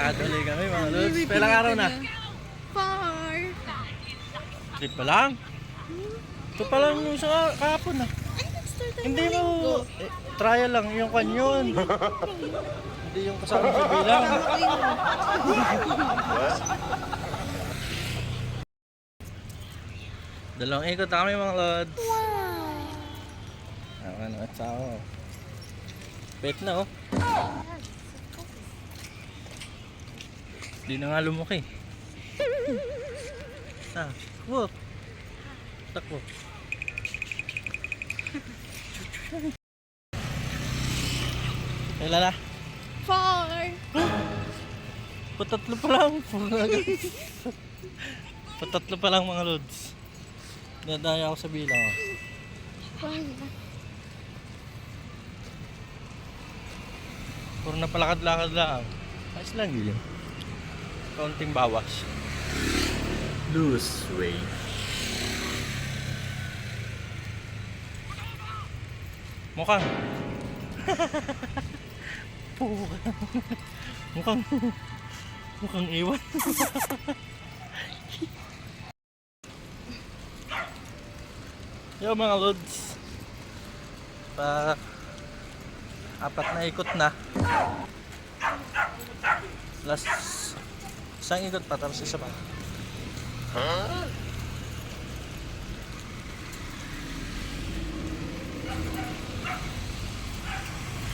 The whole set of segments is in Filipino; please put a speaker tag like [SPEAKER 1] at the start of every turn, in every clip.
[SPEAKER 1] Lakad ulit kami mga lods. Pelang araw na?
[SPEAKER 2] 4.
[SPEAKER 1] 3 pa lang? Ito pa lang yung sa kahapon ah. Hindi mo, trial lang yung kanyon. Hindi yung kasama sa bilang. Dalawang ikot na kami mga lods. Wow! Ano at sa ako. Pet na oh. Hindi na nga lumaki. Takbo. Takbo. Kailan na?
[SPEAKER 2] 4.
[SPEAKER 1] Patatlo pa lang. Patatlo pa lang mga lods. Nadaya ako sa bilang oh. Puro na palakad-lakad lang. Ayos lang yun. Kaunting bawas. Lose weight. Mukhang mukhang iwan. Yo mga lods, apat na ikot na, last isang ikot pa tapos isa pa.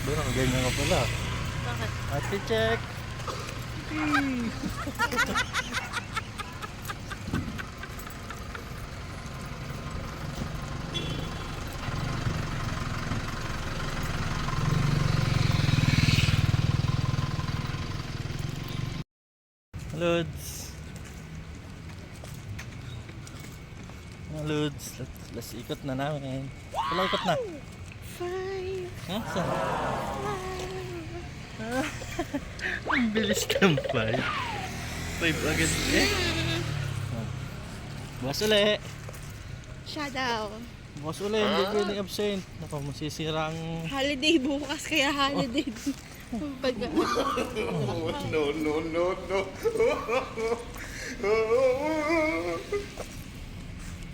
[SPEAKER 1] Doon ang ganyan ka pala.
[SPEAKER 2] Bakit?
[SPEAKER 1] Ate check. Lods. Mga lods, last ikot na namin. Wala ikot na.
[SPEAKER 2] 5.
[SPEAKER 1] Ha? Saan? Ang bilis ng 5. 5 agad eh. Bukas uli.
[SPEAKER 2] Shadow.
[SPEAKER 1] Bukas uli, hindi pwedeng absent. Naku, masisira ang...
[SPEAKER 2] Holiday bukas kaya holiday. Pag
[SPEAKER 3] No, no, no, no.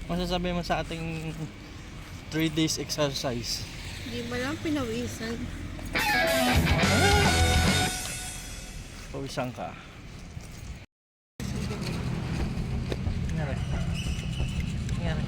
[SPEAKER 1] Masasabi mo sa ating 3 days exercise?
[SPEAKER 2] Di ba lang pinawisan?
[SPEAKER 1] Pawisan ka. Nangyari. Nangyari.